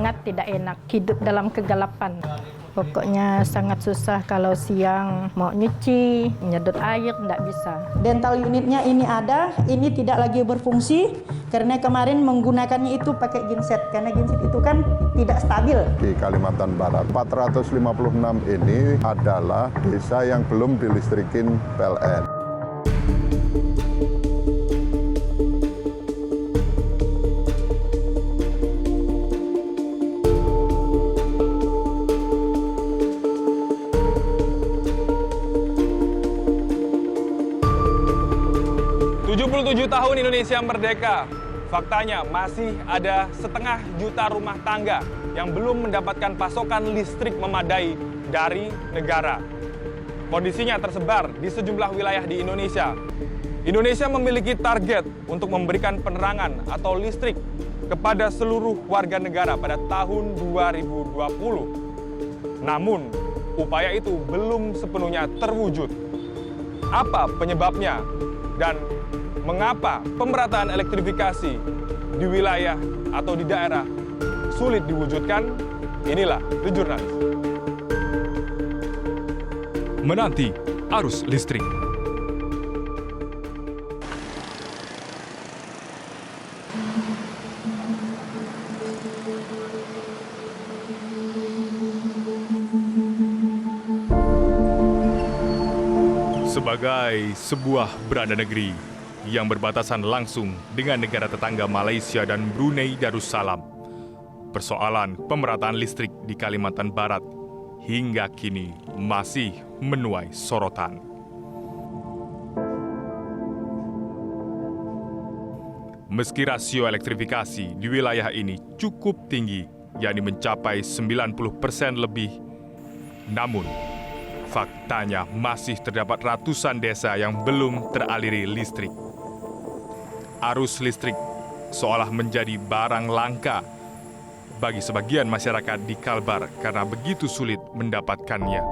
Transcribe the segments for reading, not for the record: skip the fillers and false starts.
sangat tidak enak hidup dalam kegelapan. Pokoknya sangat susah kalau siang mau nyuci, nyedot air, tidak bisa. Dental unitnya ini ada, ini tidak lagi berfungsi karena kemarin menggunakannya itu pakai genset. Karena genset itu kan tidak stabil. Di Kalimantan Barat, 456 ini adalah desa yang belum dilistrikin PLN. Tahun Indonesia merdeka, faktanya masih ada 1,5 juta rumah tangga yang belum mendapatkan pasokan listrik memadai dari negara. Kondisinya tersebar di sejumlah wilayah di Indonesia. Indonesia memiliki target untuk memberikan penerangan atau listrik kepada seluruh warga negara pada tahun 2020. Namun, upaya itu belum sepenuhnya terwujud. Apa penyebabnya? Dan mengapa pemerataan elektrifikasi di wilayah atau di daerah sulit diwujudkan? Inilah The Jurnalis. Menanti arus listrik. Sebagai sebuah berada negeri yang berbatasan langsung dengan negara tetangga Malaysia dan Brunei Darussalam, persoalan pemerataan listrik di Kalimantan Barat hingga kini masih menuai sorotan. Meski rasio elektrifikasi di wilayah ini cukup tinggi, yakni mencapai 90% lebih, namun faktanya masih terdapat ratusan desa yang belum teraliri listrik. Arus listrik seolah menjadi barang langka bagi sebagian masyarakat di Kalbar karena begitu sulit mendapatkannya.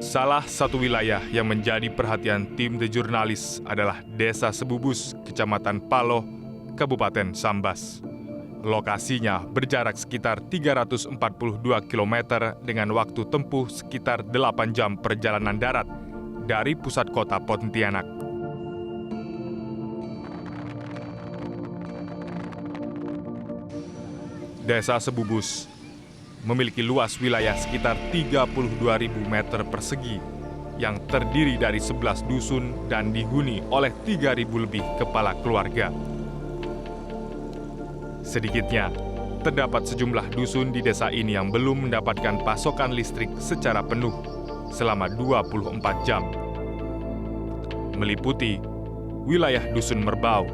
Salah satu wilayah yang menjadi perhatian tim The Jurnalis adalah Desa Sebubus, Kecamatan Paloh, Kabupaten Sambas. Lokasinya berjarak sekitar 342 km dengan waktu tempuh sekitar 8 jam perjalanan darat dari pusat kota Pontianak. Desa Sebubus memiliki luas wilayah sekitar 32.000 meter persegi yang terdiri dari 11 dusun dan dihuni oleh 3.000 lebih kepala keluarga. Sedikitnya, terdapat sejumlah dusun di desa ini yang belum mendapatkan pasokan listrik secara penuh selama 24 jam. Meliputi wilayah Dusun Merbau,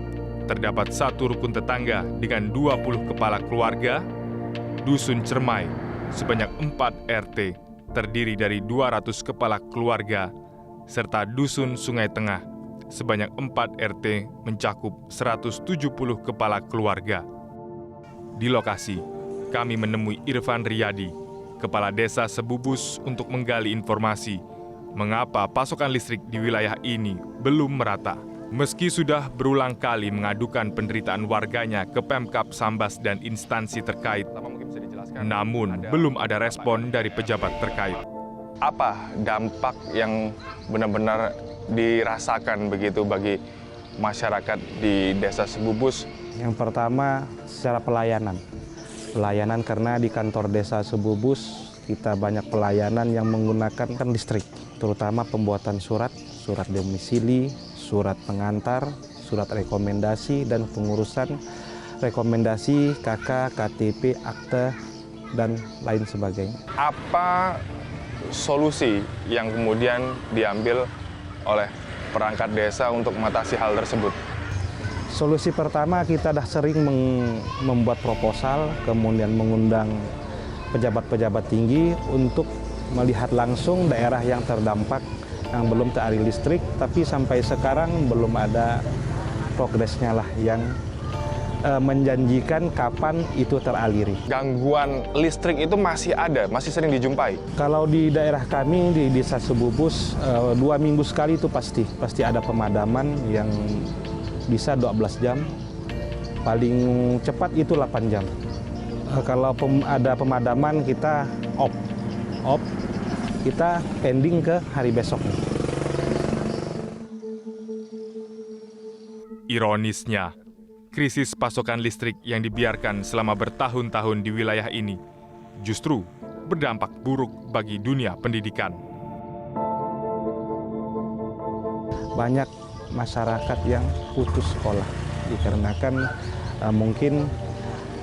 terdapat satu rukun tetangga dengan 20 kepala keluarga, Dusun Cermai, sebanyak 4 RT, terdiri dari 200 kepala keluarga, serta Dusun Sungai Tengah, sebanyak 4 RT mencakup 170 kepala keluarga. Di lokasi, kami menemui Irfan Riyadi, Kepala Desa Sebubus untuk menggali informasi mengapa pasokan listrik di wilayah ini belum merata. Meski sudah berulang kali mengadukan penderitaan warganya ke Pemkab Sambas dan instansi terkait, namun belum ada respon dari pejabat terkait. Apa dampak yang benar-benar dirasakan begitu bagi masyarakat di Desa Sebubus? Yang pertama, secara pelayanan. Pelayanan karena di kantor Desa Sebubus kita banyak pelayanan yang menggunakan listrik, terutama pembuatan surat domisili, surat pengantar, surat rekomendasi, dan pengurusan rekomendasi KK, KTP, akte, dan lain sebagainya. Apa solusi yang kemudian diambil oleh perangkat desa untuk mengatasi hal tersebut? Solusi pertama, kita dah sering membuat proposal, kemudian mengundang pejabat-pejabat tinggi untuk melihat langsung daerah yang terdampak yang belum teraliri listrik, tapi sampai sekarang belum ada progresnya lah yang menjanjikan kapan itu teraliri. Gangguan listrik itu masih ada, masih sering dijumpai. Kalau di daerah kami di Desa Sebubus 2 minggu sekali itu pasti ada pemadaman yang bisa 12 jam, paling cepat itu 8 jam. Kalau ada pemadaman kita off, kita pending ke hari besok. Ironisnya, krisis pasokan listrik yang dibiarkan selama bertahun-tahun di wilayah ini justru berdampak buruk bagi dunia pendidikan. Banyak masyarakat yang putus sekolah dikarenakan mungkin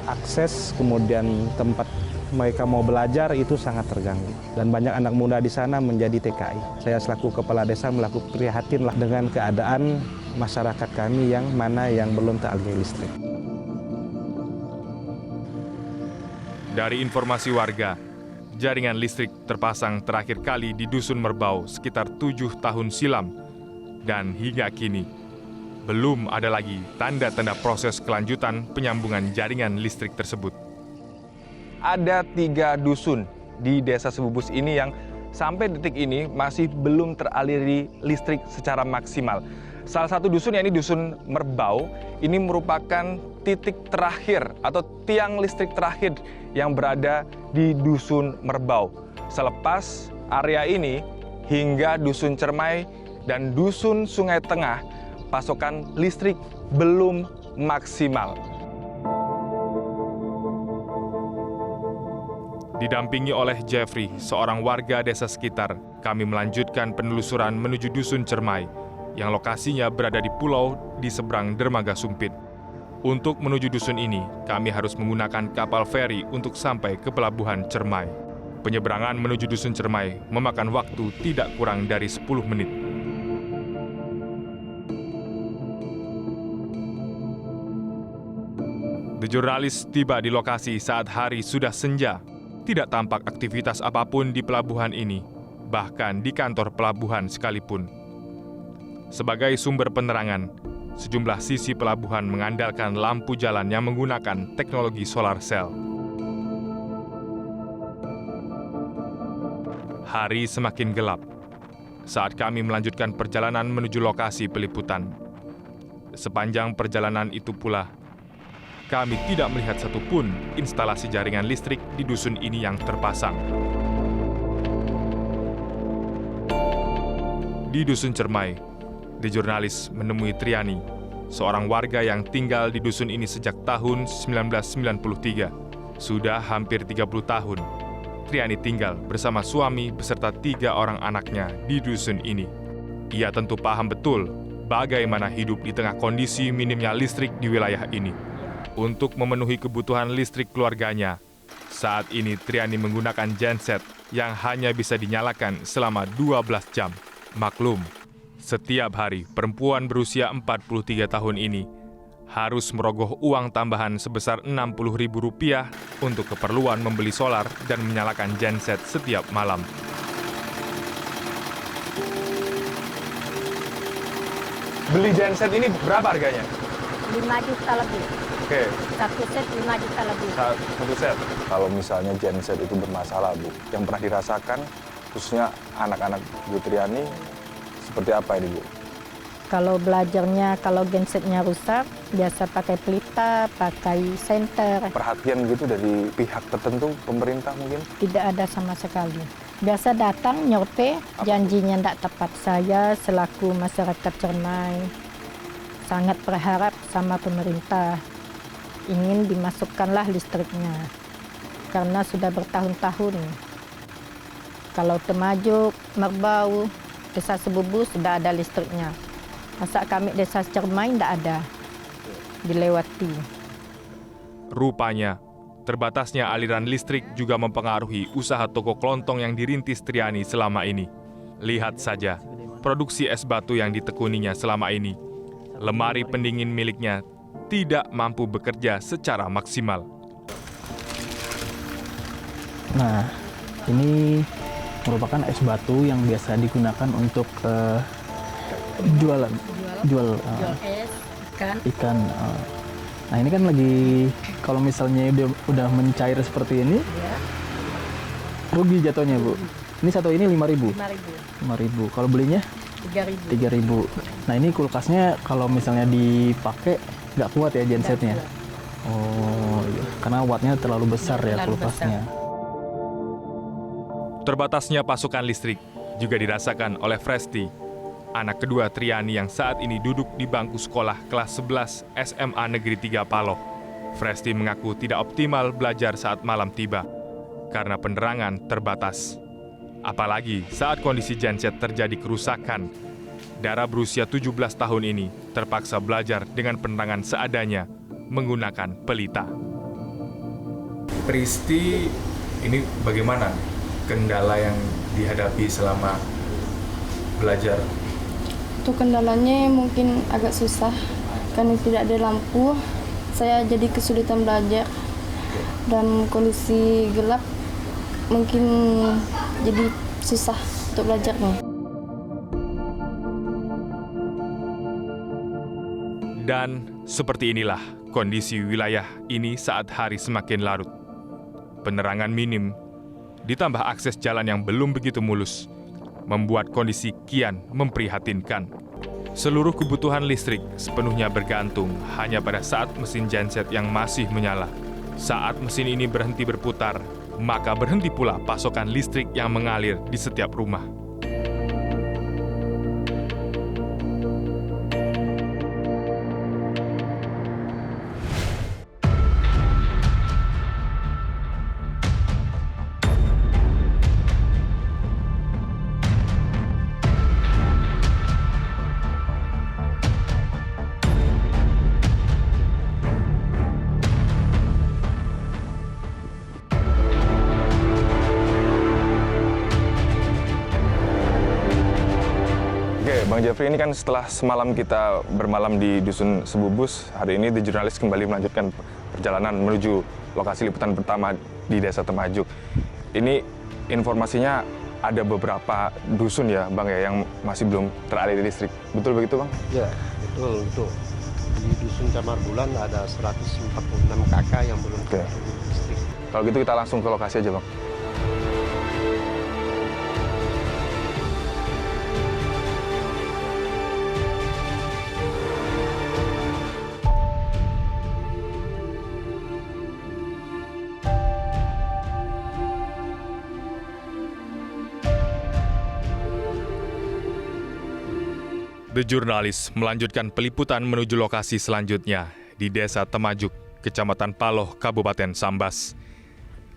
akses kemudian tempat mereka mau belajar itu sangat terganggu, dan banyak anak muda di sana menjadi TKI. Saya selaku kepala desa melakukan prihatin dengan keadaan masyarakat kami yang mana yang belum teraliri listrik. Dari informasi warga, jaringan listrik terpasang terakhir kali di Dusun Merbau sekitar 7 tahun silam, dan hingga kini belum ada lagi tanda-tanda proses kelanjutan penyambungan jaringan listrik tersebut. Ada 3 dusun di Desa Sebubus ini yang sampai detik ini masih belum teraliri listrik secara maksimal. Salah satu dusun, yakni Dusun Merbau, ini merupakan titik terakhir atau tiang listrik terakhir yang berada di Dusun Merbau. Selepas area ini hingga Dusun Cermai dan Dusun Sungai Tengah, pasokan listrik belum maksimal. Didampingi oleh Jeffrey, seorang warga desa sekitar, kami melanjutkan penelusuran menuju Dusun Cermai, yang lokasinya berada di pulau di seberang dermaga Sumpit. Untuk menuju dusun ini, kami harus menggunakan kapal feri untuk sampai ke pelabuhan Cermai. Penyeberangan menuju Dusun Cermai memakan waktu tidak kurang dari 10 menit. The Jurnalis tiba di lokasi saat hari sudah senja. Tidak tampak aktivitas apapun di pelabuhan ini, bahkan di kantor pelabuhan sekalipun. Sebagai sumber penerangan, sejumlah sisi pelabuhan mengandalkan lampu jalan yang menggunakan teknologi solar cell. Hari semakin gelap saat kami melanjutkan perjalanan menuju lokasi peliputan. Sepanjang perjalanan itu pula, kami tidak melihat satupun instalasi jaringan listrik di dusun ini yang terpasang. Di Dusun Cermai, The Jurnalis menemui Triani, seorang warga yang tinggal di dusun ini sejak tahun 1993. Sudah hampir 30 tahun, Triani tinggal bersama suami beserta 3 orang anaknya di dusun ini. Ia tentu paham betul bagaimana hidup di tengah kondisi minimnya listrik di wilayah ini. Untuk memenuhi kebutuhan listrik keluarganya, saat ini Triani menggunakan genset yang hanya bisa dinyalakan selama 12 jam. Maklum, setiap hari perempuan berusia 43 tahun ini harus merogoh uang tambahan sebesar Rp60.000 untuk keperluan membeli solar dan menyalakan genset setiap malam. Beli genset ini berapa harganya? 5 juta lebih. Oke. Satu set 5 juta lebih. Satu set. Kalau misalnya genset itu bermasalah, Bu, yang pernah dirasakan, khususnya anak-anak Bu Triani, seperti apa ini, Bu? Kalau belajarnya, kalau gensetnya rusak, biasa pakai pelita, pakai senter. Perhatian gitu dari pihak tertentu, pemerintah mungkin? Tidak ada sama sekali. Biasa datang, nyorpe, janjinya tidak tepat. Saya selaku masyarakat Cermai sangat berharap sama pemerintah. Ingin dimasukkanlah listriknya, karena sudah bertahun-tahun. Kalau Temajuk, Merbau, Desa Sebubus sudah ada listriknya. Masa kami Desa Cermai tidak ada, dilewati. Rupanya, terbatasnya aliran listrik juga mempengaruhi usaha toko kelontong yang dirintis Triani selama ini. Lihat saja, produksi es batu yang ditekuninya selama ini. Lemari pendingin miliknya tidak mampu bekerja secara maksimal. Nah, ini merupakan es batu yang biasa digunakan untuk jual es, ikan. Nah ini kan lagi, kalau misalnya udah mencair seperti ini, rugi jatuhnya Bu. Ini satu ini 5.000. 5.000. Kalau belinya 3.000. Nah ini kulkasnya kalau misalnya dipakai nggak kuat ya gensetnya. Oh iya, karena wattnya terlalu besar ya kulkasnya. Terbatasnya pasokan listrik juga dirasakan oleh Fresti, anak kedua Triani yang saat ini duduk di bangku sekolah kelas 11 SMA Negeri 3 Paloh. Fresti mengaku tidak optimal belajar saat malam tiba karena penerangan terbatas. Apalagi saat kondisi genset terjadi kerusakan. Dara berusia 17 tahun ini terpaksa belajar dengan penerangan seadanya menggunakan pelita. Pristi, ini bagaimana kendala yang dihadapi selama belajar? Untuk kendalanya mungkin agak susah karena tidak ada lampu. Saya jadi kesulitan belajar dan kondisi gelap mungkin jadi susah untuk belajarnya. Dan seperti inilah kondisi wilayah ini saat hari semakin larut. Penerangan minim ditambah akses jalan yang belum begitu mulus, membuat kondisi kian memprihatinkan. Seluruh kebutuhan listrik sepenuhnya bergantung hanya pada saat mesin genset yang masih menyala. Saat mesin ini berhenti berputar, maka berhenti pula pasokan listrik yang mengalir di setiap rumah. Bang Jeffrey, ini kan setelah semalam kita bermalam di Dusun Sebubus, hari ini The Jurnalis kembali melanjutkan perjalanan menuju lokasi liputan pertama di Desa Temajuk. Ini informasinya ada beberapa dusun ya Bang ya yang masih belum teraliri listrik. Betul begitu Bang? Ya, betul. Di Dusun Camar Bulan ada 146 kakak yang belum teraliri listrik. Kalau gitu kita langsung ke lokasi aja Bang. The Jurnalis melanjutkan peliputan menuju lokasi selanjutnya di Desa Temajuk, Kecamatan Paloh, Kabupaten Sambas.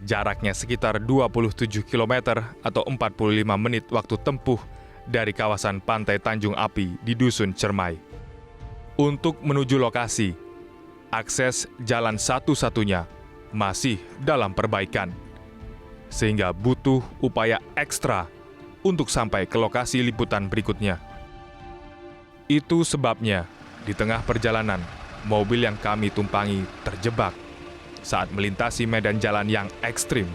Jaraknya sekitar 27 km atau 45 menit waktu tempuh dari kawasan Pantai Tanjung Api di Dusun Cermai. Untuk menuju lokasi, akses jalan satu-satunya masih dalam perbaikan, sehingga butuh upaya ekstra untuk sampai ke lokasi liputan berikutnya. Itu sebabnya, di tengah perjalanan, mobil yang kami tumpangi terjebak saat melintasi medan jalan yang ekstrim.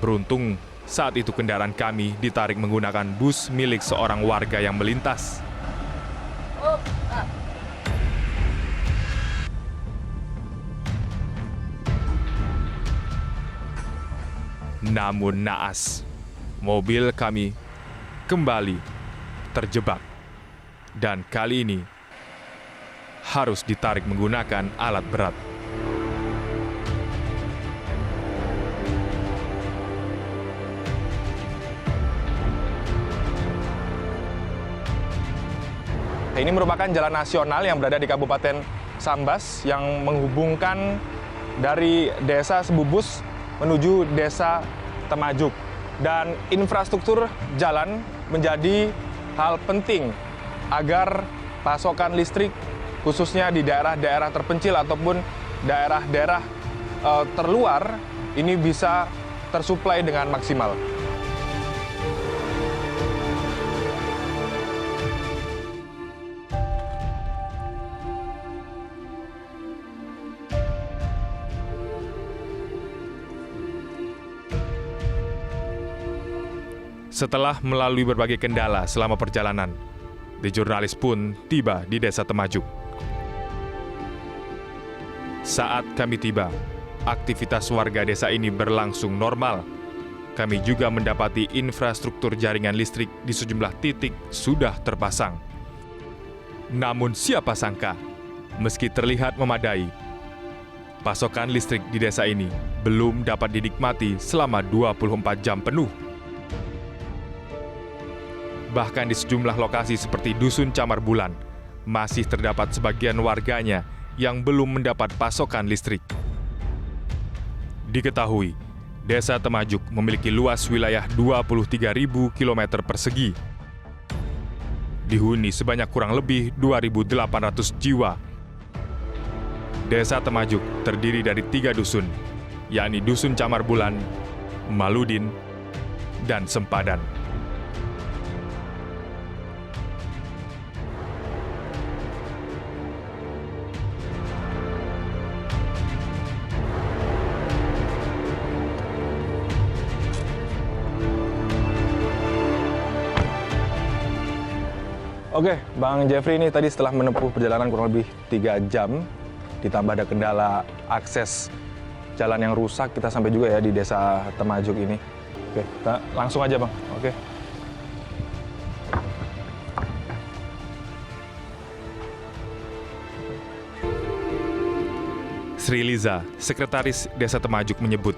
Beruntung, saat itu kendaraan kami ditarik menggunakan bus milik seorang warga yang melintas. Namun naas, mobil kami kembali terjebak. Dan kali ini harus ditarik menggunakan alat berat. Ini merupakan jalan nasional yang berada di Kabupaten Sambas yang menghubungkan dari Desa Sebubus menuju Desa Temajuk. Dan infrastruktur jalan menjadi hal penting agar pasokan listrik khususnya di daerah-daerah terpencil ataupun daerah-daerah terluar ini bisa tersuplai dengan maksimal. Setelah melalui berbagai kendala selama perjalanan, The Jurnalis pun tiba di Desa Temajuk. Saat kami tiba, aktivitas warga desa ini berlangsung normal. Kami juga mendapati infrastruktur jaringan listrik di sejumlah titik sudah terpasang. Namun siapa sangka, meski terlihat memadai, pasokan listrik di desa ini belum dapat dinikmati selama 24 jam penuh. Bahkan di sejumlah lokasi seperti Dusun Camar Bulan, masih terdapat sebagian warganya yang belum mendapat pasokan listrik. Diketahui, Desa Temajuk memiliki luas wilayah 23.000 km persegi. Dihuni sebanyak kurang lebih 2.800 jiwa. Desa Temajuk terdiri dari 3 dusun, yakni Dusun Camar Bulan, Maludin, dan Sempadan. Oke, Bang Jeffrey ini tadi setelah menempuh perjalanan kurang lebih 3 jam, ditambah ada kendala akses jalan yang rusak, kita sampai juga ya di Desa Temajuk ini. Oke, kita langsung aja Bang. Oke. Sri Liza, Sekretaris Desa Temajuk menyebut,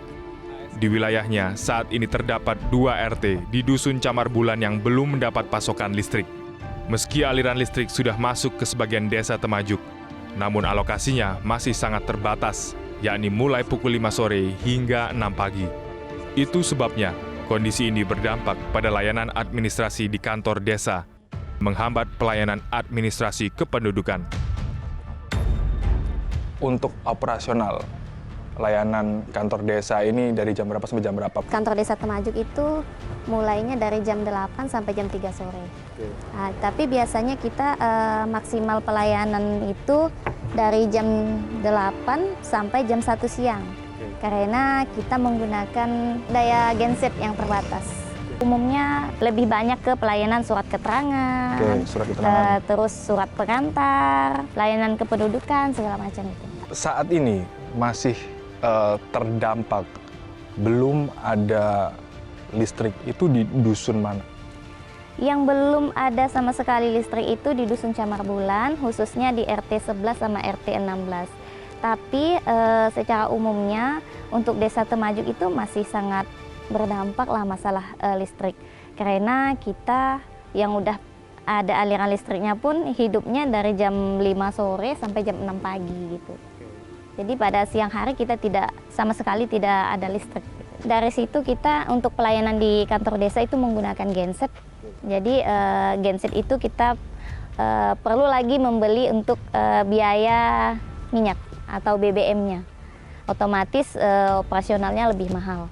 di wilayahnya saat ini terdapat 2 RT di Dusun Camar Bulan yang belum mendapat pasokan listrik. Meski aliran listrik sudah masuk ke sebagian Desa Temajuk, namun alokasinya masih sangat terbatas, yakni mulai pukul 5 sore hingga 6 pagi. Itu sebabnya kondisi ini berdampak pada layanan administrasi di kantor desa, menghambat pelayanan administrasi kependudukan. Untuk operasional layanan kantor desa ini dari jam berapa sampai jam berapa? Kantor Desa Temajuk itu mulainya dari jam 8 sampai jam 3 sore. Nah, tapi biasanya kita maksimal pelayanan itu dari jam 8 sampai jam 1 siang. Karena kita menggunakan daya genset yang terbatas. Umumnya lebih banyak ke pelayanan surat keterangan, terus surat pengantar, pelayanan kependudukan, segala macam itu. Saat ini masih terdampak, belum ada listrik, itu di dusun mana? Yang belum ada sama sekali listrik itu di Dusun Camar Bulan, khususnya di RT 11 sama RT 16. Tapi secara umumnya untuk Desa Temajuk itu masih sangat berdampak lah masalah listrik. Karena kita yang udah ada aliran listriknya pun hidupnya dari jam 5 sore sampai jam 6 pagi gitu. Jadi pada siang hari kita sama sekali tidak ada listrik. Dari situ kita untuk pelayanan di kantor desa itu menggunakan genset. Jadi genset itu kita perlu lagi membeli untuk biaya minyak atau BBM-nya. Otomatis operasionalnya lebih mahal.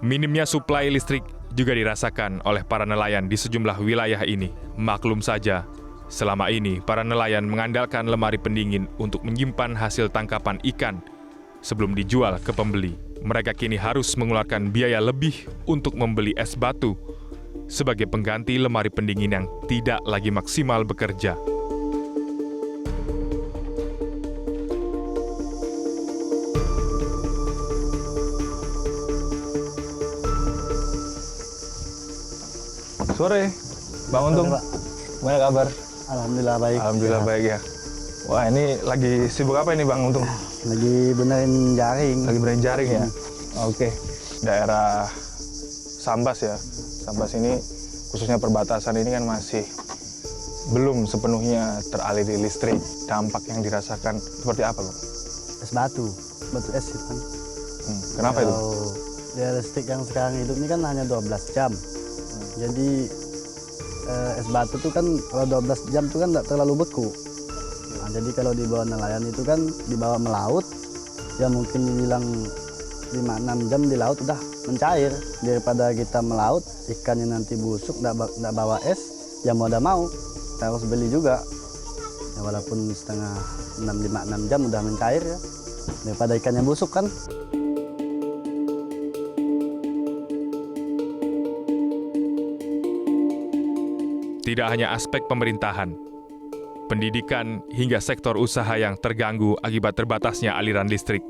Minimnya suplai listrik juga dirasakan oleh para nelayan di sejumlah wilayah ini. Maklum saja, selama ini para nelayan mengandalkan lemari pendingin untuk menyimpan hasil tangkapan ikan sebelum dijual ke pembeli. Mereka kini harus mengeluarkan biaya lebih untuk membeli es batu sebagai pengganti lemari pendingin yang tidak lagi maksimal bekerja. Sore, Bang Untung. Gimana kabar? Alhamdulillah baik. Alhamdulillah baik ya. Wah, ini lagi sibuk apa ini Bang Untung? Lagi benerin jaring. Lagi benerin jaring ya? Oke. Daerah Sambas ya. Sambas ini khususnya perbatasan ini kan masih belum sepenuhnya teraliri listrik. Dampak yang dirasakan seperti apa Bang? Es batu es itu kan. Kenapa itu? Ya listrik yang sekarang hidup ini kan hanya 12 jam. Jadi es batu tuh kan kalau 12 jam tuh kan nggak terlalu beku. Nah, jadi kalau dibawa nelayan itu kan dibawa melaut, ya mungkin dibilang 5-6 jam di laut udah mencair. Daripada kita melaut, ikannya nanti busuk, nggak bawa es, ya mau udah mau, kita harus beli juga. Ya, walaupun 5-6 jam udah mencair ya, daripada ikannya busuk kan. Tidak hanya aspek pemerintahan, pendidikan, hingga sektor usaha yang terganggu akibat terbatasnya aliran listrik.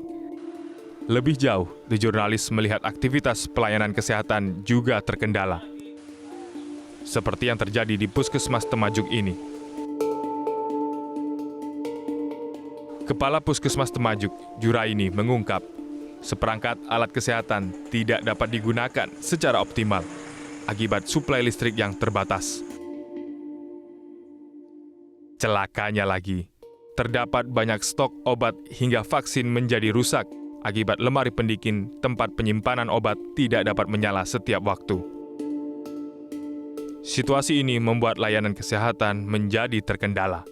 Lebih jauh, The Jurnalis melihat aktivitas pelayanan kesehatan juga terkendala. Seperti yang terjadi di Puskesmas Temajuk ini. Kepala Puskesmas Temajuk, Juraini, mengungkap, seperangkat alat kesehatan tidak dapat digunakan secara optimal akibat suplai listrik yang terbatas. Celakanya lagi, terdapat banyak stok obat hingga vaksin menjadi rusak akibat lemari pendingin tempat penyimpanan obat tidak dapat menyala setiap waktu. Situasi ini membuat layanan kesehatan menjadi terkendala.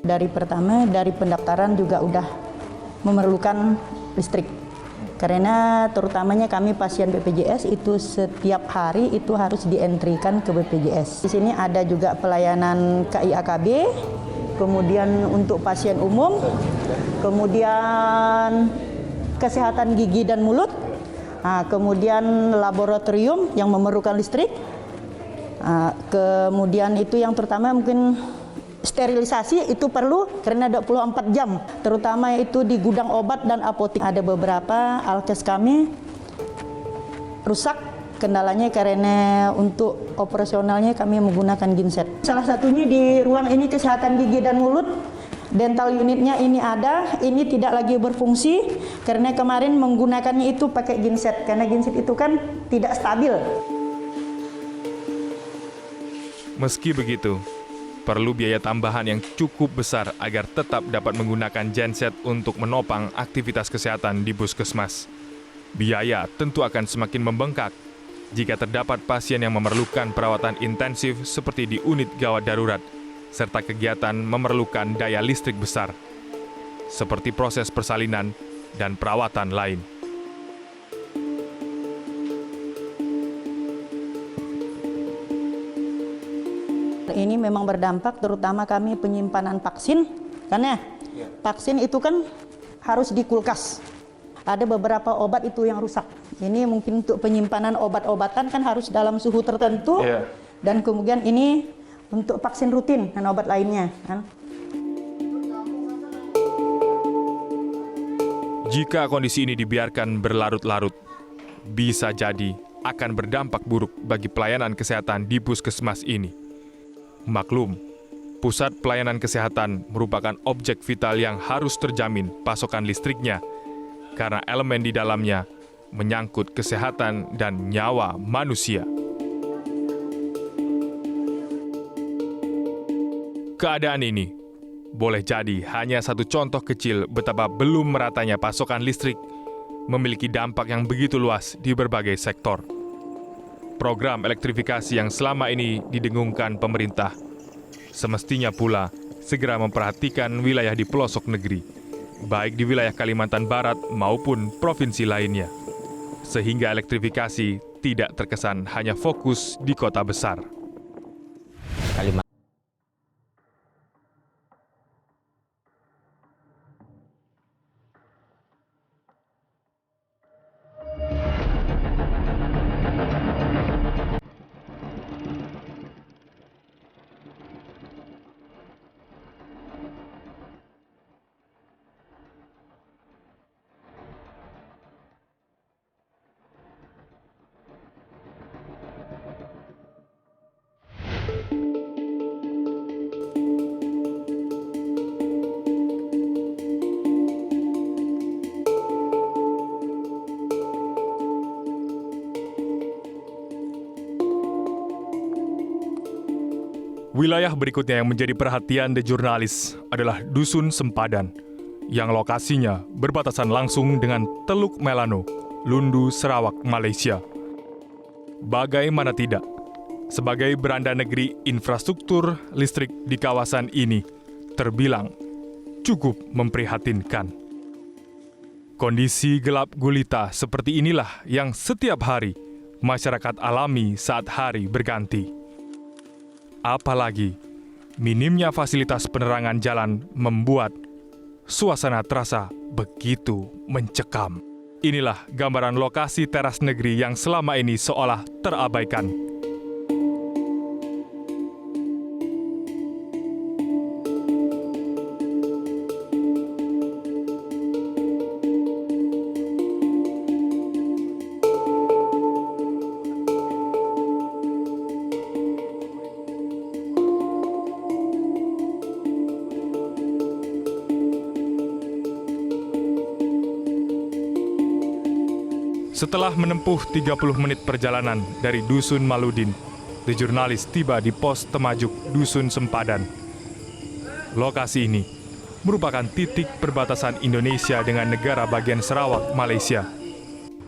Dari pertama, dari pendaftaran juga udah memerlukan listrik. Karena terutamanya kami pasien BPJS itu setiap hari itu harus dientrikan ke BPJS. Di sini ada juga pelayanan KIAKB, kemudian untuk pasien umum, kemudian kesehatan gigi dan mulut, kemudian laboratorium yang memerlukan listrik, kemudian itu yang terutama mungkin sterilisasi itu perlu karena 24 jam, terutama itu di gudang obat dan apotek. Ada beberapa alkes kami rusak, kendalanya karena untuk operasionalnya kami menggunakan genset. Salah satunya di ruang ini kesehatan gigi dan mulut, dental unitnya ini ada, ini tidak lagi berfungsi karena kemarin menggunakannya itu pakai genset, karena genset itu kan tidak stabil. Meski begitu, perlu biaya tambahan yang cukup besar agar tetap dapat menggunakan genset untuk menopang aktivitas kesehatan di puskesmas. Biaya tentu akan semakin membengkak jika terdapat pasien yang memerlukan perawatan intensif seperti di unit gawat darurat, serta kegiatan memerlukan daya listrik besar, seperti proses persalinan dan perawatan lain. Ini memang berdampak, terutama kami penyimpanan vaksin, karena vaksin itu kan harus di kulkas. Ada beberapa obat itu yang rusak. Ini mungkin untuk penyimpanan obat-obatan kan harus dalam suhu tertentu, dan kemudian ini untuk vaksin rutin dan obat lainnya. Jika kondisi ini dibiarkan berlarut-larut, bisa jadi akan berdampak buruk bagi pelayanan kesehatan di puskesmas ini. Maklum, pusat pelayanan kesehatan merupakan objek vital yang harus terjamin pasokan listriknya, karena elemen di dalamnya menyangkut kesehatan dan nyawa manusia. Keadaan ini boleh jadi hanya satu contoh kecil betapa belum meratanya pasokan listrik memiliki dampak yang begitu luas di berbagai sektor. Program elektrifikasi yang selama ini didengungkan pemerintah semestinya pula segera memperhatikan wilayah di pelosok negeri, baik di wilayah Kalimantan Barat maupun provinsi lainnya, sehingga elektrifikasi tidak terkesan hanya fokus di kota besar. Wilayah berikutnya yang menjadi perhatian The Jurnalis adalah Dusun Sempadan, yang lokasinya berbatasan langsung dengan Teluk Melano, Lundu, Sarawak, Malaysia. Bagaimana tidak, sebagai beranda negeri, infrastruktur listrik di kawasan ini terbilang cukup memprihatinkan. Kondisi gelap gulita seperti inilah yang setiap hari masyarakat alami saat hari berganti. Apalagi, minimnya fasilitas penerangan jalan membuat suasana terasa begitu mencekam. Inilah gambaran lokasi teras negeri yang selama ini seolah terabaikan. Setelah menempuh 30 menit perjalanan dari Dusun Maludin, The Jurnalis tiba di pos Temajuk, Dusun Sempadan. Lokasi ini merupakan titik perbatasan Indonesia dengan negara bagian Sarawak, Malaysia.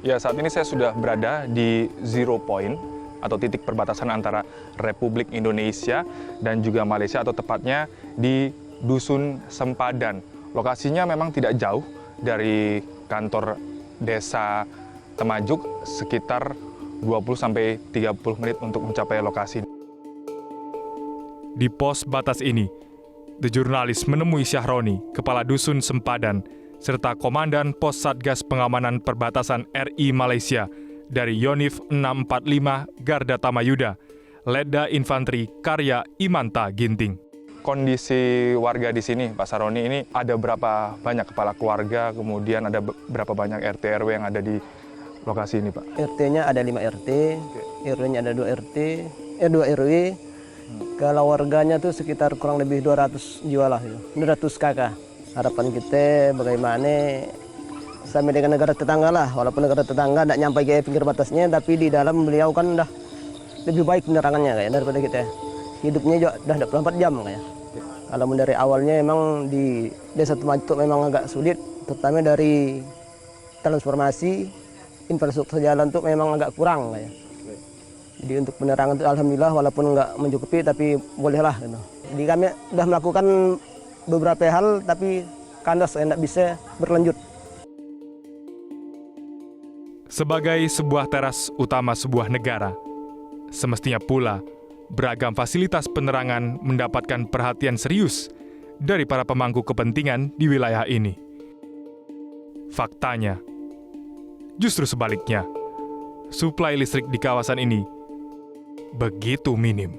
Ya, saat ini saya sudah berada di zero point atau titik perbatasan antara Republik Indonesia dan juga Malaysia, atau tepatnya di Dusun Sempadan. Lokasinya memang tidak jauh dari kantor desa Temajuk, sekitar 20-30 menit untuk mencapai lokasi. Di pos batas ini, The Jurnalis menemui Syahroni, Kepala Dusun Sempadan, serta Komandan Pos Satgas Pengamanan Perbatasan RI Malaysia dari Yonif 645 Garda Tamayuda, Letda Infanteri Karya Imanta Ginting. Kondisi warga di sini, Pak Saroni, ini ada berapa banyak kepala keluarga, kemudian ada berapa banyak RT RW yang ada di lokasi ini, Pak? RT-nya ada 5 RT, RW-nya ada 2 RT, 2 RW. Kalau warganya tuh sekitar kurang lebih 200 jiwa lah, 200 kakak. Harapan kita bagaimana sampai dengan negara tetangga lah, walaupun negara tetangga tidak nyampai ke pinggir batasnya, tapi di dalam beliau kan udah lebih baik penerangannya kayak daripada kita. Hidupnya juga udah 24 jam kayak. Kalau dari awalnya memang di Desa Temajuk memang agak sulit, terutama dari transformasi infrastruktur jalan tuh memang agak kurang kayak. Jadi untuk penerangan itu alhamdulillah walaupun nggak mencukupi tapi bolehlah gitu. Jadi kami sudah melakukan beberapa hal tapi kandas tidak bisa berlanjut. Sebagai sebuah teras utama sebuah negara, semestinya pula beragam fasilitas penerangan mendapatkan perhatian serius dari para pemangku kepentingan di wilayah ini. Faktanya, justru sebaliknya, suplai listrik di kawasan ini begitu minim.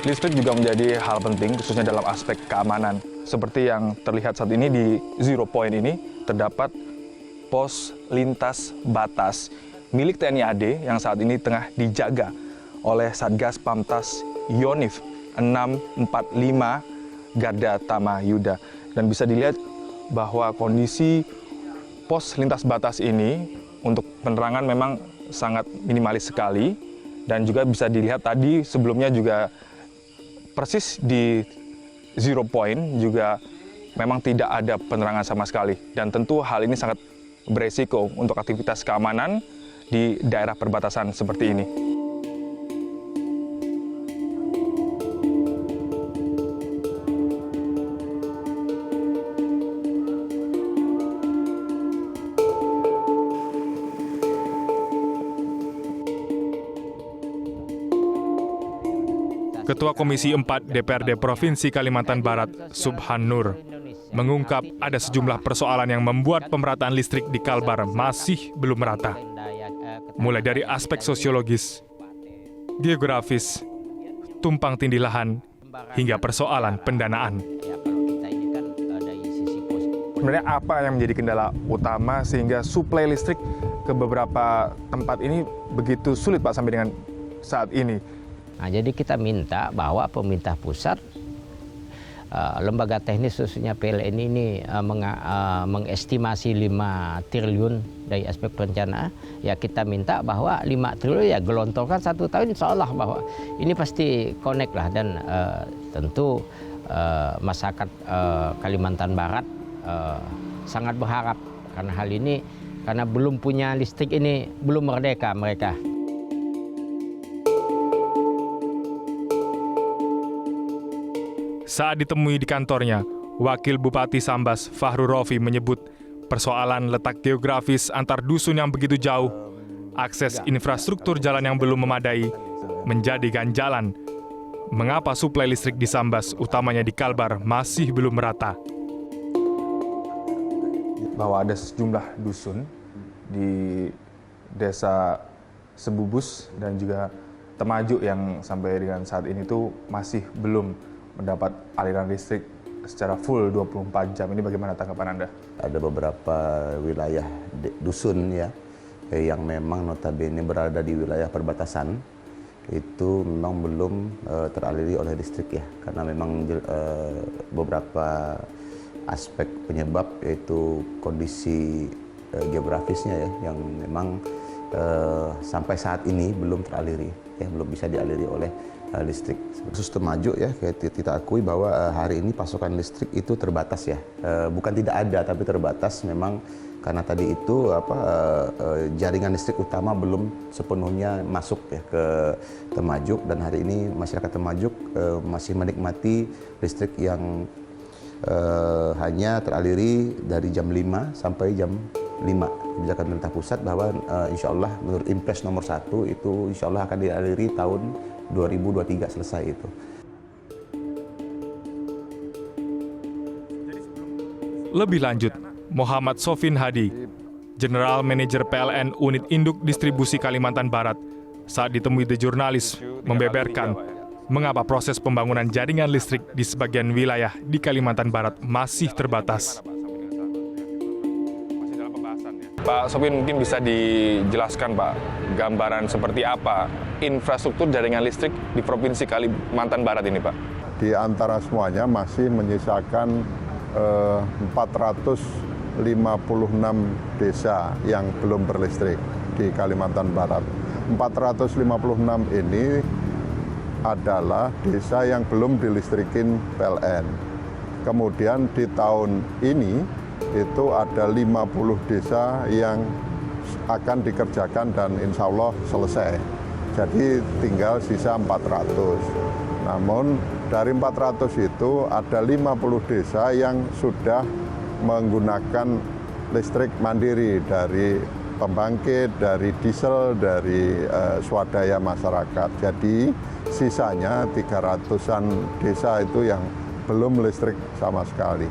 Listrik juga menjadi hal penting, khususnya dalam aspek keamanan. Seperti yang terlihat saat ini di zero point ini, terdapat pos lintas batas milik TNI AD yang saat ini tengah dijaga oleh Satgas Pamtas Yonif 645 Garda Tamayuda. Dan bisa dilihat bahwa kondisi pos lintas batas ini untuk penerangan memang sangat minimalis sekali. Dan juga bisa dilihat tadi sebelumnya juga persis di zero point juga memang tidak ada penerangan sama sekali. Dan tentu hal ini sangat beresiko untuk aktivitas keamanan di daerah perbatasan seperti ini. Ketua Komisi 4 DPRD Provinsi Kalimantan Barat, Subhan Nur, mengungkap ada sejumlah persoalan yang membuat pemerataan listrik di Kalbar masih belum merata. Mulai dari aspek sosiologis, geografis, tumpang tindih lahan, hingga persoalan pendanaan. Sebenarnya apa yang menjadi kendala utama sehingga suplai listrik ke beberapa tempat ini begitu sulit, Pak, sampai dengan saat ini? Nah, jadi kita minta bahwa pemerintah pusat, lembaga teknis khususnya PLN ini mengestimasi 5 triliun dari aspek perencanaan. Ya kita minta bahwa 5 triliun ya gelontorkan 1 tahun, insya Allah bahwa ini pasti connect lah. Dan tentu masyarakat Kalimantan Barat sangat berharap karena hal ini, karena belum punya listrik ini, belum merdeka mereka. Saat ditemui di kantornya, Wakil Bupati Sambas Fahru Rofi menyebut persoalan letak geografis antar dusun yang begitu jauh, akses infrastruktur jalan yang belum memadai, menjadi ganjalan. Mengapa suplai listrik di Sambas, utamanya di Kalbar, masih belum merata? Bahwa ada sejumlah dusun di Desa Sebubus dan juga Temajuk yang sampai dengan saat ini tuh masih belum mendapat aliran listrik secara full 24 jam. Ini bagaimana tanggapan Anda? Ada beberapa wilayah dusun ya yang memang notabene berada di wilayah perbatasan itu memang belum teraliri oleh listrik ya, karena memang beberapa aspek penyebab yaitu kondisi geografisnya ya, yang memang sampai saat ini belum teraliri ya, belum bisa dialiri oleh listrik. Khusus Temajuk ya, kita akui bahwa hari ini pasokan listrik itu terbatas ya, bukan tidak ada tapi terbatas memang. Karena tadi itu jaringan listrik utama belum sepenuhnya masuk ya ke Temajuk, dan hari ini masyarakat Temajuk masih menikmati listrik yang hanya teraliri dari jam 5 sampai jam 5. Kebijakan pemerintah pusat bahwa insya Allah menurut Impres nomor 1 itu insya Allah akan dialiri tahun 2023 selesai itu. Lebih lanjut, Muhammad Sofin Hadi, General Manager PLN Unit Induk Distribusi Kalimantan Barat, saat ditemui The Jurnalis membeberkan mengapa proses pembangunan jaringan listrik di sebagian wilayah di Kalimantan Barat masih terbatas. Pak Sofin, mungkin bisa dijelaskan Pak, gambaran seperti apa infrastruktur jaringan listrik di Provinsi Kalimantan Barat ini Pak? Di antara semuanya masih menyisakan 456 desa yang belum berlistrik di Kalimantan Barat. 456 ini adalah desa yang belum dilistrikin PLN. Kemudian di tahun ini itu ada 50 desa yang akan dikerjakan dan insya Allah selesai. Jadi tinggal sisa 400. Namun dari 400 itu ada 50 desa yang sudah menggunakan listrik mandiri dari pembangkit, dari diesel, dari swadaya masyarakat. Jadi sisanya 300-an desa itu yang belum listrik sama sekali.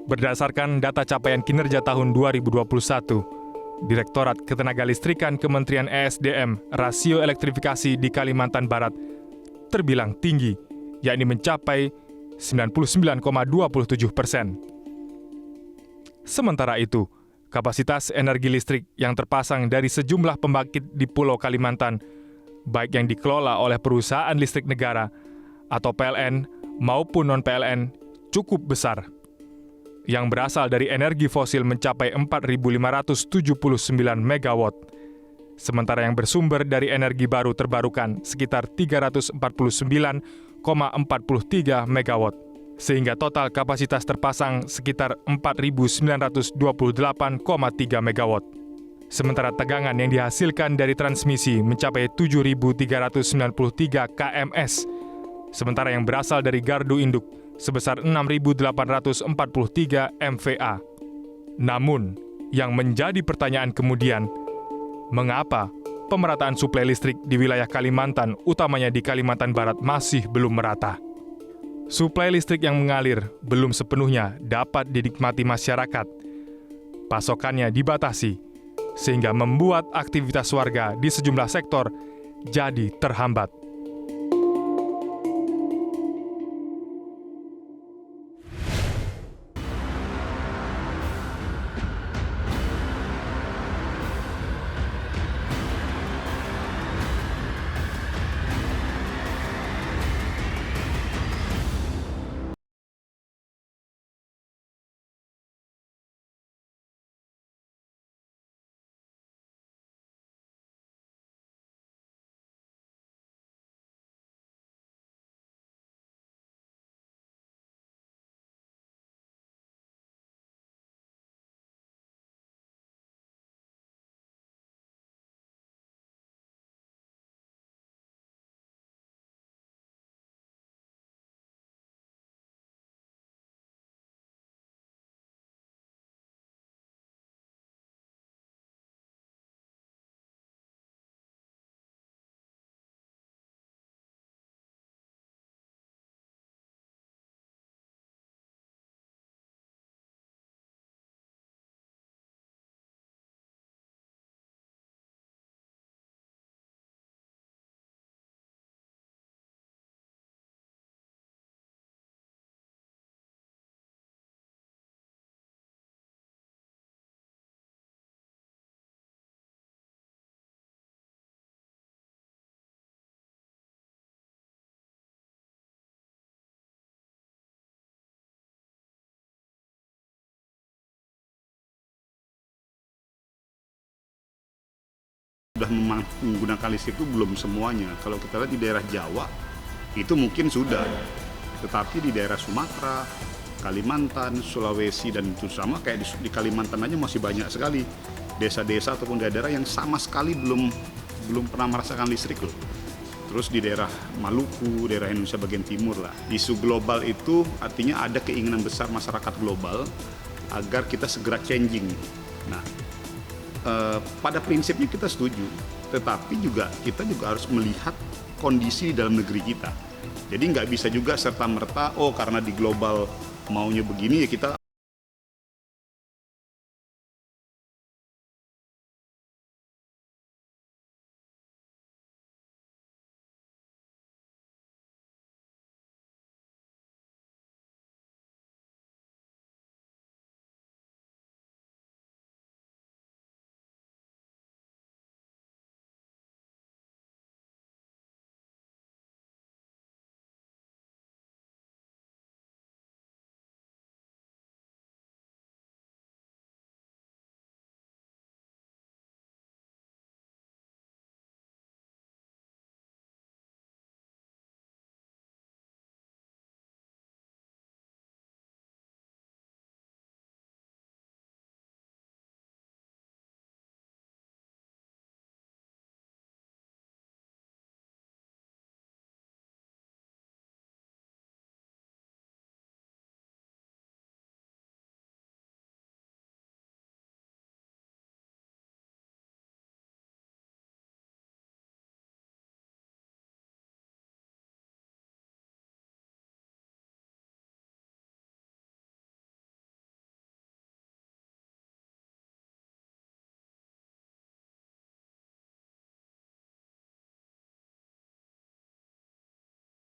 Berdasarkan data capaian kinerja tahun 2021, Direktorat Ketenagalistrikan Kementerian ESDM, rasio elektrifikasi di Kalimantan Barat terbilang tinggi, yakni mencapai 99,27%. Sementara itu, kapasitas energi listrik yang terpasang dari sejumlah pembangkit di Pulau Kalimantan, baik yang dikelola oleh perusahaan listrik negara atau PLN maupun non-PLN, cukup besar. Yang berasal dari energi fosil mencapai 4.579 MW, sementara yang bersumber dari energi baru terbarukan sekitar 349,43 MW, sehingga total kapasitas terpasang sekitar 4.928,3 MW. Sementara tegangan yang dihasilkan dari transmisi mencapai 7.393 kms, sementara yang berasal dari gardu induk sebesar 6.843 MVA. Namun, yang menjadi pertanyaan kemudian, mengapa pemerataan suplai listrik di wilayah Kalimantan, utamanya di Kalimantan Barat, masih belum merata? Suplai listrik yang mengalir belum sepenuhnya dapat dinikmati masyarakat. Pasokannya dibatasi, sehingga membuat aktivitas warga di sejumlah sektor jadi terhambat. Sudah menggunakan listrik itu belum semuanya. Kalau kita lihat di daerah Jawa, itu mungkin sudah. Tetapi di daerah Sumatera, Kalimantan, Sulawesi, dan itu sama kayak di Kalimantan aja masih banyak sekali desa-desa ataupun daerah yang sama sekali belum pernah merasakan listrik loh. Terus di daerah Maluku, daerah Indonesia bagian timur lah. Isu global itu artinya ada keinginan besar masyarakat global agar kita segera changing. Nah, pada prinsipnya kita setuju, tetapi kita juga harus melihat kondisi dalam negeri kita. Jadi nggak bisa juga serta-merta, oh karena di global maunya begini ya kita.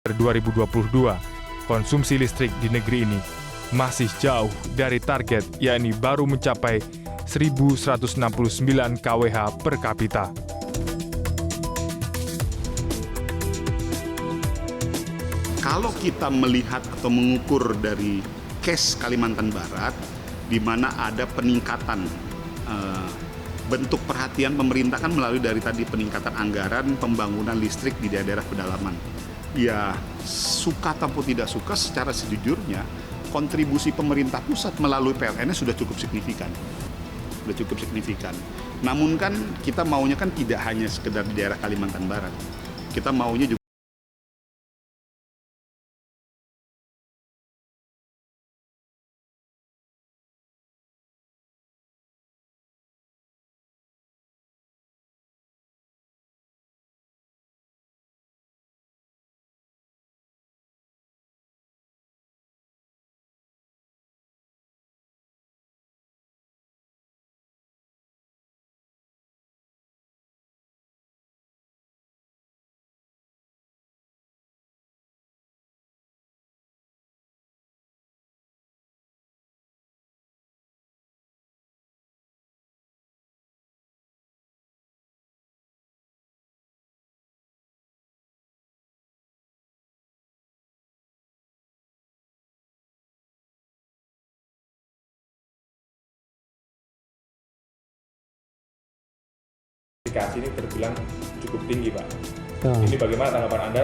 Per 2022, konsumsi listrik di negeri ini masih jauh dari target, yakni baru mencapai 1.169 kWh per kapita. Kalau kita melihat atau mengukur dari case Kalimantan Barat, di mana ada peningkatan bentuk perhatian pemerintah kan melalui dari tadi peningkatan anggaran pembangunan listrik di daerah pedalaman. Ya, suka ataupun tidak suka, secara sejujurnya kontribusi pemerintah pusat melalui PLN sudah cukup signifikan. Namun kan kita maunya kan tidak hanya sekedar di daerah Kalimantan Barat. Kita maunya juga Aplikasi ini terbilang cukup tinggi, Pak. Ini bagaimana tanggapan Anda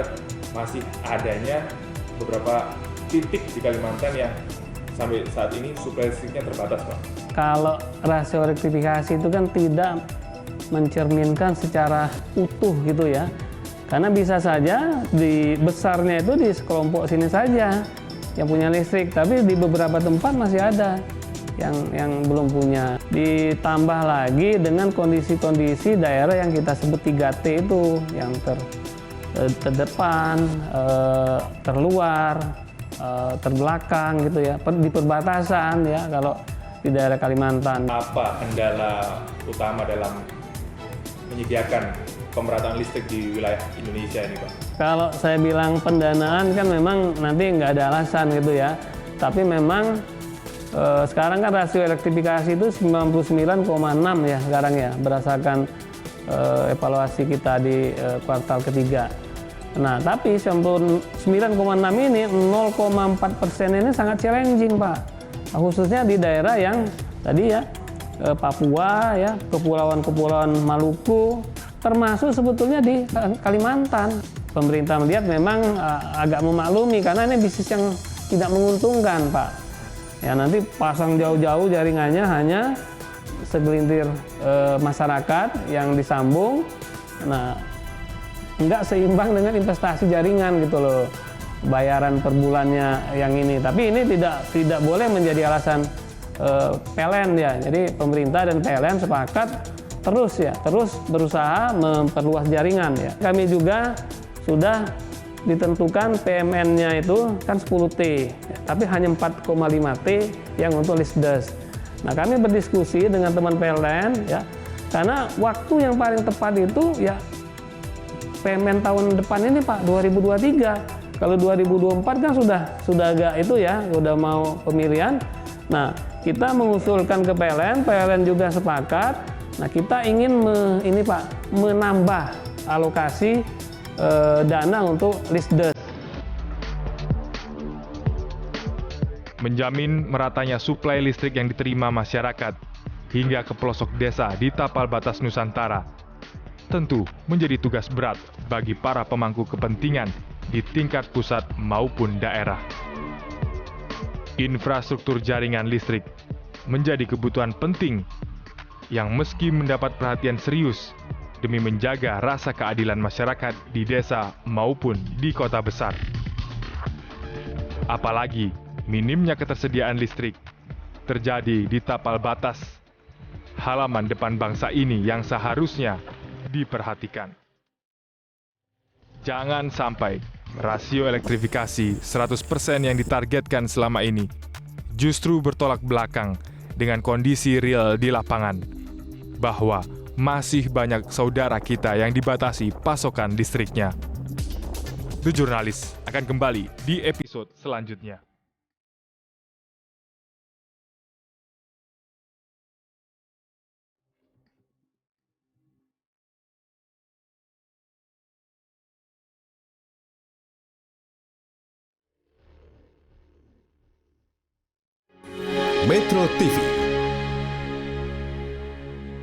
masih adanya beberapa titik di Kalimantan yang sampai saat ini suplai listriknya terbatas, Pak? Kalau rasio rektifikasi itu kan tidak mencerminkan secara utuh gitu ya. Karena bisa saja di besarnya itu di sekelompok sini saja yang punya listrik, tapi di beberapa tempat masih ada yang belum punya. Ditambah lagi dengan kondisi-kondisi daerah yang kita sebut 3T itu, yang terdepan, terluar, terbelakang gitu ya, di perbatasan ya kalau di daerah Kalimantan. Apa kendala utama dalam menyediakan pemerataan listrik di wilayah Indonesia ini, Pak? Kalau saya bilang pendanaan kan memang nanti nggak ada alasan gitu ya, tapi memang sekarang kan rasio elektrifikasi itu 99,6 ya sekarang ya, berdasarkan evaluasi kita di kuartal ketiga. Nah, tapi 99,6 ini 0,4% ini sangat challenging, Pak. Khususnya di daerah yang tadi ya Papua ya, kepulauan-kepulauan Maluku, termasuk sebetulnya di Kalimantan. Pemerintah melihat memang agak memaklumi karena ini bisnis yang tidak menguntungkan, Pak. Ya nanti pasang jauh-jauh jaringannya hanya segelintir masyarakat yang disambung. Nah, nggak seimbang dengan investasi jaringan gitu loh, bayaran per bulannya yang ini. Tapi ini tidak boleh menjadi alasan PLN ya. Jadi pemerintah dan PLN sepakat terus berusaha memperluas jaringan ya. Kami juga sudah ditentukan PMN-nya itu kan 10T, tapi hanya 4,5 T yang untuk listdes. Nah, kami berdiskusi dengan teman PLN ya, karena waktu yang paling tepat itu ya PMN tahun depan ini Pak, 2023. Kalau 2024 kan sudah agak itu ya, sudah mau pemilihan. Nah, kita mengusulkan ke PLN, PLN juga sepakat. Nah, kita ingin menambah alokasi dana untuk listdes. Menjamin meratanya suplai listrik yang diterima masyarakat hingga ke pelosok desa di tapal batas Nusantara tentu menjadi tugas berat bagi para pemangku kepentingan di tingkat pusat maupun daerah. Infrastruktur jaringan listrik menjadi kebutuhan penting yang meski mendapat perhatian serius demi menjaga rasa keadilan masyarakat di desa maupun di kota besar. Apalagi minimnya ketersediaan listrik terjadi di tapal batas, halaman depan bangsa ini yang seharusnya diperhatikan. Jangan sampai rasio elektrifikasi 100% yang ditargetkan selama ini justru bertolak belakang dengan kondisi real di lapangan, bahwa masih banyak saudara kita yang dibatasi pasokan listriknya. The Jurnalis akan kembali di episode selanjutnya. Metro TV